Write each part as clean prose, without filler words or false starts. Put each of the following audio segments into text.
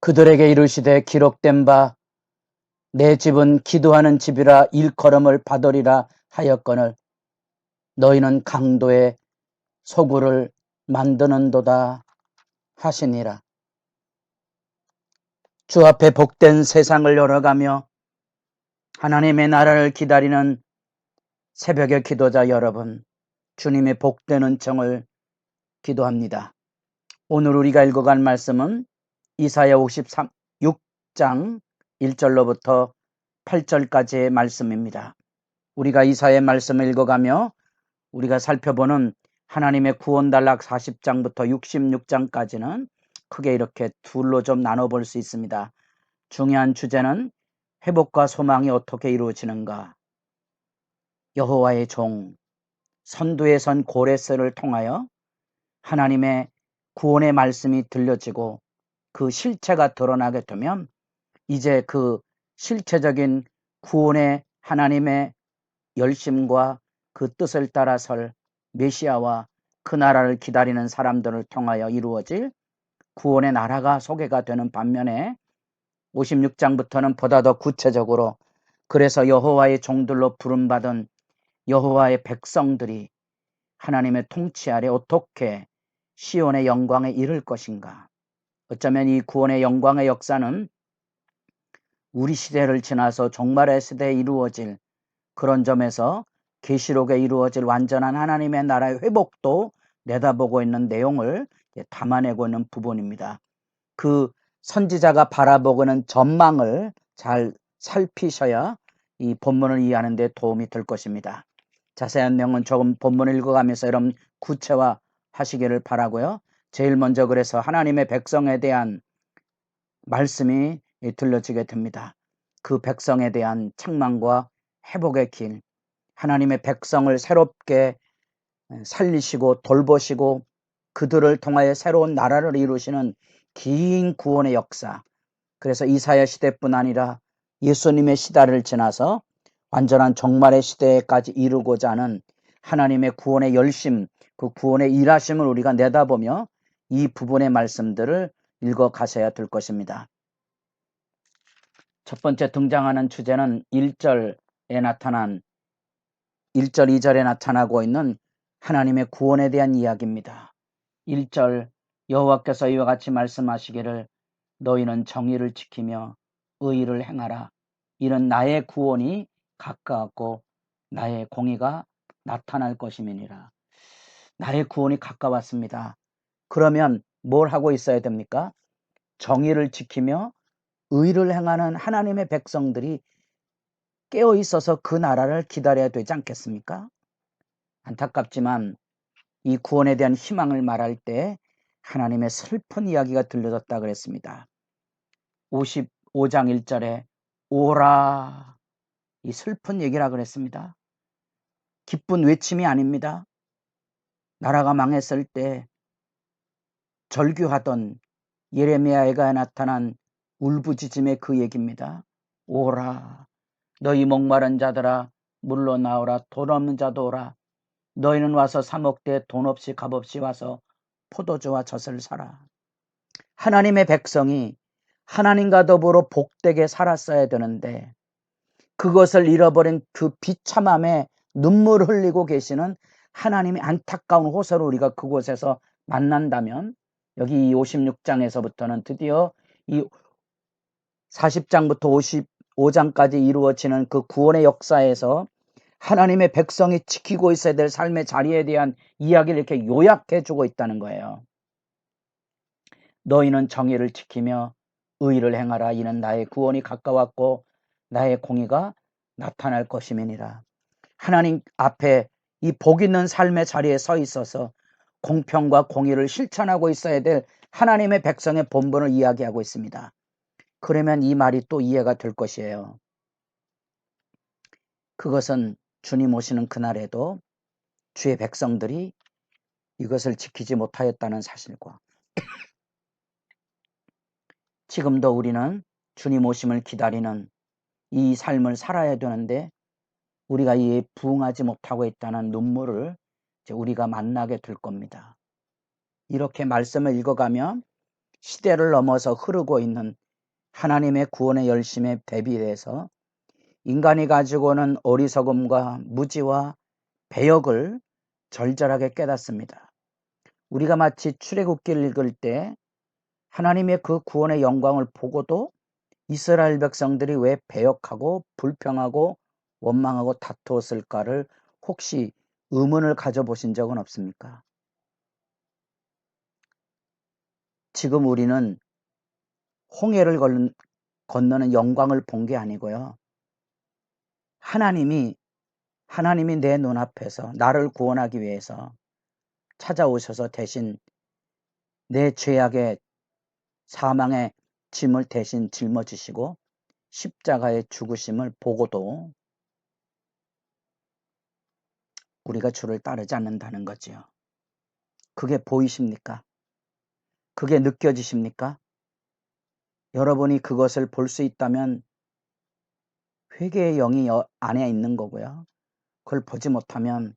그들에게 이르시되 기록된 바 내 집은 기도하는 집이라 일컬음을 받으리라 하였거늘 너희는 강도의 소굴을 만드는도다 하시니라. 주 앞에 복된 세상을 열어가며 하나님의 나라를 기다리는 새벽의 기도자 여러분, 주님의 복된 은총을 기도합니다. 오늘 우리가 읽어갈 말씀은 이사야 56장 1절로부터 8절까지의 말씀입니다. 우리가 이사야의 말씀을 읽어가며 우리가 살펴보는 하나님의 구원단락 40장부터 66장까지는 크게 이렇게 둘로 좀 나눠볼 수 있습니다. 중요한 주제는 회복과 소망이 어떻게 이루어지는가, 여호와의 종 선두에 선 고레스를 통하여 하나님의 구원의 말씀이 들려지고 그 실체가 드러나게 되면 이제 그 실체적인 구원의 하나님의 열심과 그 뜻을 따라 설 메시아와 그 나라를 기다리는 사람들을 통하여 이루어질 구원의 나라가 소개가 되는 반면에 56장부터는 보다 더 구체적으로 그래서 여호와의 종들로 부름받은 여호와의 백성들이 하나님의 통치 아래 어떻게 시온의 영광에 이를 것인가. 어쩌면 이 구원의 영광의 역사는 우리 시대를 지나서 종말의 시대에 이루어질 그런 점에서 계시록에 이루어질 완전한 하나님의 나라의 회복도 내다보고 있는 내용을 담아내고 있는 부분입니다. 그 선지자가 바라보고 있는 전망을 잘 살피셔야 이 본문을 이해하는 데 도움이 될 것입니다. 자세한 내용은 조금 본문을 읽어가면서 여러분 구체화하시기를 바라고요. 제일 먼저 그래서 하나님의 백성에 대한 말씀이 들려지게 됩니다. 그 백성에 대한 책망과 회복의 길, 하나님의 백성을 새롭게 살리시고 돌보시고 그들을 통하여 새로운 나라를 이루시는 긴 구원의 역사. 그래서 이사야 시대뿐 아니라 예수님의 시대를 지나서 완전한 종말의 시대까지 이루고자 하는 하나님의 구원의 열심, 그 구원의 일하심을 우리가 내다보며 이 부분의 말씀들을 읽어 가셔야 될 것입니다. 첫 번째 등장하는 주제는 1절에 나타난 1절, 2절에 나타나고 있는 하나님의 구원에 대한 이야기입니다. 1절 여호와께서 이와 같이 말씀하시기를 너희는 정의를 지키며 의의를 행하라. 이는 나의 구원이 가까웠고 나의 공의가 나타날 것임이니라. 나의 구원이 가까웠습니다. 그러면 뭘 하고 있어야 됩니까? 정의를 지키며 의를 행하는 하나님의 백성들이 깨어 있어서 그 나라를 기다려야 되지 않겠습니까? 안타깝지만 이 구원에 대한 희망을 말할 때 하나님의 슬픈 이야기가 들려졌다 그랬습니다. 55장 1절에 오라, 이 슬픈 얘기라 그랬습니다. 기쁜 외침이 아닙니다. 나라가 망했을 때 절규하던 예레미야에게 나타난 울부짖음의 그 얘기입니다. 오라, 너희 목마른 자들아 물러 나오라. 돈 없는 자도 오라. 너희는 와서 사 먹되 돈 없이 값없이 와서 포도주와 젖을 사라. 하나님의 백성이 하나님과 더불어 복되게 살았어야 되는데 그것을 잃어버린 그 비참함에 눈물을 흘리고 계시는 하나님의 안타까운 호소를 우리가 그곳에서 만난다면 여기 56장에서부터는 드디어 이 40장부터 55장까지 이루어지는 그 구원의 역사에서 하나님의 백성이 지키고 있어야 될 삶의 자리에 대한 이야기를 이렇게 요약해 주고 있다는 거예요. 너희는 정의를 지키며 의를 행하라. 이는 나의 구원이 가까웠고 나의 공의가 나타날 것임이니라. 하나님 앞에 이 복 있는 삶의 자리에 서 있어서 공평과 공의를 실천하고 있어야 될 하나님의 백성의 본분을 이야기하고 있습니다. 그러면 이 말이 또 이해가 될 것이에요. 그것은 주님 오시는 그날에도 주의 백성들이 이것을 지키지 못하였다는 사실과 지금도 우리는 주님 오심을 기다리는 이 삶을 살아야 되는데 우리가 이에 부응하지 못하고 있다는 눈물을 이제 우리가 만나게 될 겁니다. 이렇게 말씀을 읽어가면 시대를 넘어서 흐르고 있는 하나님의 구원의 열심에 대비해서 인간이 가지고 오는 어리석음과 무지와 배역을 절절하게 깨닫습니다. 우리가 마치 출애굽기를 읽을 때 하나님의 그 구원의 영광을 보고도 이스라엘 백성들이 왜 배역하고 불평하고 원망하고 다투었을까를 혹시 의문을 가져보신 적은 없습니까? 지금 우리는 홍해를 건너는 영광을 본 게 아니고요. 하나님이 내 눈앞에서 나를 구원하기 위해서 찾아오셔서 대신 내 죄악의 사망의 짐을 대신 짊어지시고 십자가의 죽으심을 보고도 우리가 주를 따르지 않는다는 거지요. 그게 보이십니까? 그게 느껴지십니까? 여러분이 그것을 볼 수 있다면 회개의 영이 안에 있는 거고요. 그걸 보지 못하면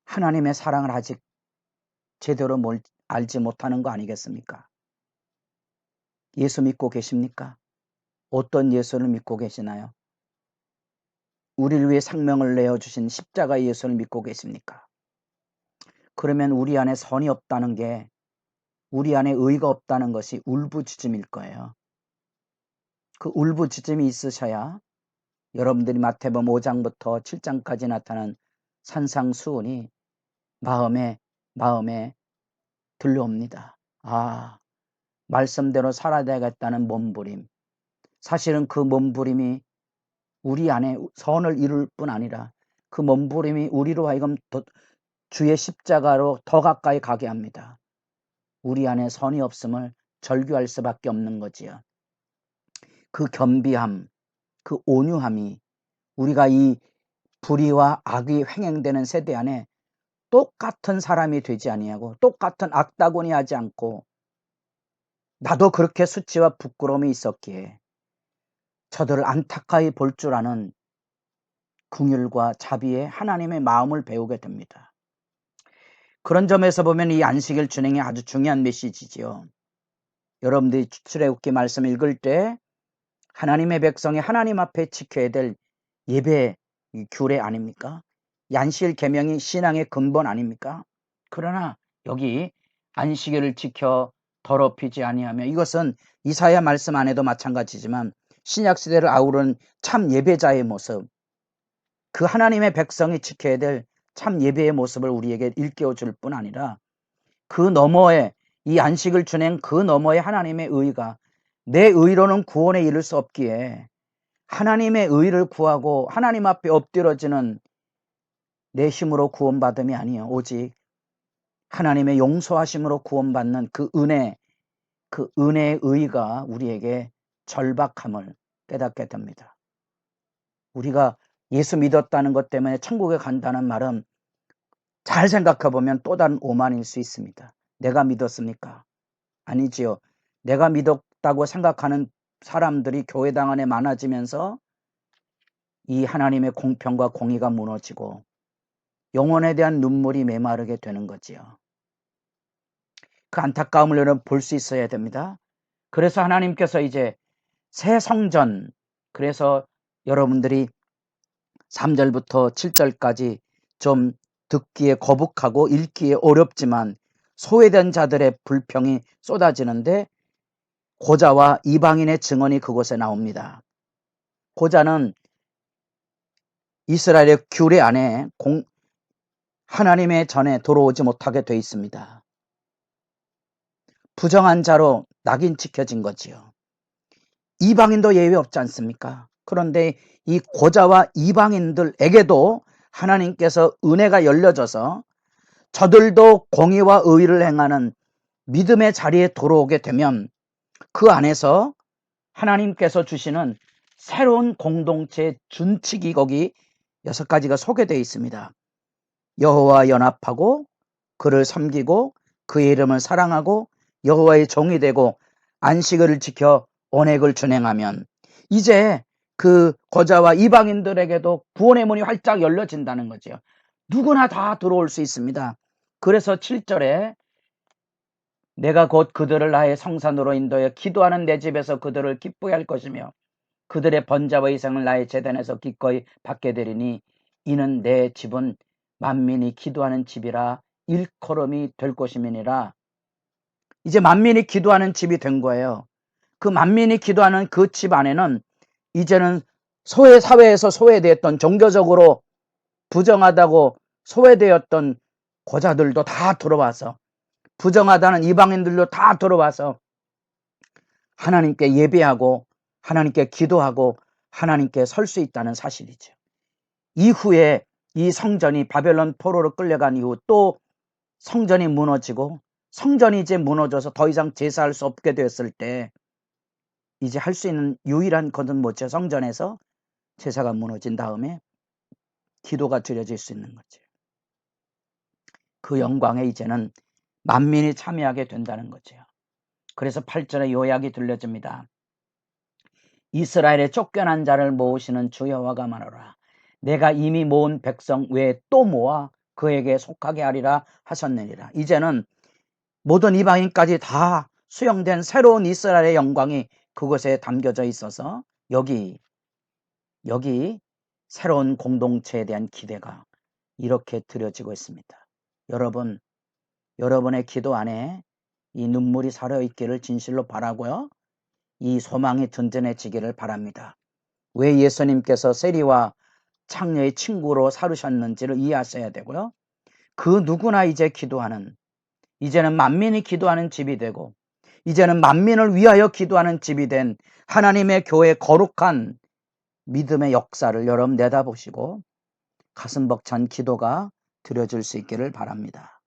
하나님의 사랑을 아직 제대로 알지 못하는 거 아니겠습니까? 예수 믿고 계십니까? 어떤 예수를 믿고 계시나요? 우리를 위해 생명을 내어주신 십자가 예수를 믿고 계십니까? 그러면 우리 안에 선이 없다는 게, 우리 안에 의가 없다는 것이 울부짖음일 거예요. 그 울부짖음이 있으셔야 여러분들이 마태복음 5장부터 7장까지 나타난 산상수훈이 마음에 들려옵니다. 아, 말씀대로 살아야 되겠다는 몸부림. 사실은 그 몸부림이 우리 안에 선을 이룰 뿐 아니라 그 몸부림이 우리로 하여금 주의 십자가로 더 가까이 가게 합니다. 우리 안에 선이 없음을 절규할 수밖에 없는 거지요. 그 겸비함, 그 온유함이 우리가 이 불의와 악이 횡행되는 세대 안에 똑같은 사람이 되지 아니하고 똑같은 악다구니 하지 않고 나도 그렇게 수치와 부끄러움이 있었기에 저들을 안타까이 볼 줄 아는 긍휼과 자비의 하나님의 마음을 배우게 됩니다. 그런 점에서 보면 이 안식일 준행이 아주 중요한 메시지지요. 여러분들이 출애굽기 말씀 읽을 때 하나님의 백성이 하나님 앞에 지켜야 될 예배 규례 아닙니까? 이 안식일 계명이 신앙의 근본 아닙니까? 그러나 여기 안식일을 지켜 더럽히지 아니하며, 이것은 이사야 말씀 안에도 마찬가지지만 신약 시대를 아우르는 참 예배자의 모습, 그 하나님의 백성이 지켜야 될 참 예배의 모습을 우리에게 일깨워 줄 뿐 아니라 그 너머에, 이 안식을 준행 그 너머에 하나님의 의가, 내 의로는 구원에 이를 수 없기에 하나님의 의를 구하고 하나님 앞에 엎드려지는 내 힘으로 구원받음이 아니요 오직 하나님의 용서하심으로 구원받는 그 은혜의 의가 우리에게 절박함을 깨닫게 됩니다. 우리가 예수 믿었다는 것 때문에 천국에 간다는 말은 잘 생각해 보면 또 다른 오만일 수 있습니다. 내가 믿었습니까? 아니지요. 내가 믿었다고 생각하는 사람들이 교회당 안에 많아지면서 이 하나님의 공평과 공의가 무너지고 영혼에 대한 눈물이 메마르게 되는 거지요. 그 안타까움을 여러분 볼 수 있어야 됩니다. 그래서 하나님께서 이제 새 성전, 그래서 여러분들이 3절부터 7절까지 좀 듣기에 거북하고 읽기에 어렵지만 소외된 자들의 불평이 쏟아지는데 고자와 이방인의 증언이 그곳에 나옵니다. 고자는 이스라엘의 규례 안에 하나님의 전에 들어오지 못하게 돼 있습니다. 부정한 자로 낙인 찍혀진 거지요. 이방인도 예외 없지 않습니까? 그런데 이 고자와 이방인들에게도 하나님께서 은혜가 열려져서 저들도 공의와 의를 행하는 믿음의 자리에 들어오게 되면 그 안에서 하나님께서 주시는 새로운 공동체의 준칙이 거기 6가지가 소개되어 있습니다. 여호와와 연합하고 그를 섬기고 그의 이름을 사랑하고 여호와의 종이 되고 안식일을 지켜 언약을 준행하면 이제 그 거자와 이방인들에게도 구원의 문이 활짝 열려진다는 거죠. 누구나 다 들어올 수 있습니다. 그래서 7절에 내가 곧 그들을 나의 성산으로 인도하여 기도하는 내 집에서 그들을 기쁘게 할 것이며 그들의 번제와 희생을 나의 제단에서 기꺼이 받게 되리니 이는 내 집은 만민이 기도하는 집이라 일컬음이 될 것임이니라. 이제 만민이 기도하는 집이 된 거예요. 그 만민이 기도하는 그 집 안에는 이제는 사회에서 소외되었던, 종교적으로 부정하다고 소외되었던 고자들도 다 들어와서, 부정하다는 이방인들도 다 들어와서 하나님께 예배하고 하나님께 기도하고 하나님께 설 수 있다는 사실이죠. 이후에 이 성전이 바벨론 포로로 끌려간 이후 또 성전이 무너지고, 성전이 이제 무너져서 더 이상 제사할 수 없게 되었을 때 이제 할 수 있는 유일한 것은 뭐죠? 성전에서 제사가 무너진 다음에 기도가 드려질 수 있는 거죠. 그 영광에 이제는 만민이 참여하게 된다는 거죠. 그래서 8절에 요약이 들려집니다. 이스라엘의 쫓겨난 자를 모으시는 주 여호와가 말하노라. 내가 이미 모은 백성 외에 또 모아 그에게 속하게 하리라 하셨느니라. 이제는 모든 이방인까지 다 수용된 새로운 이스라엘의 영광이 그곳에 담겨져 있어서 여기 새로운 공동체에 대한 기대가 이렇게 드려지고 있습니다. 여러분, 여러분의 기도 안에 이 눈물이 사려 있기를 진실로 바라고요. 이 소망이 든든해지기를 바랍니다. 왜 예수님께서 세리와 창녀의 친구로 살으셨는지를 이해하셔야 되고요. 그 누구나 이제 기도하는, 이제는 만민이 기도하는 집이 되고 이제는 만민을 위하여 기도하는 집이 된 하나님의 교회의 거룩한 믿음의 역사를 여러분 내다보시고 가슴 벅찬 기도가 드려질 수 있기를 바랍니다.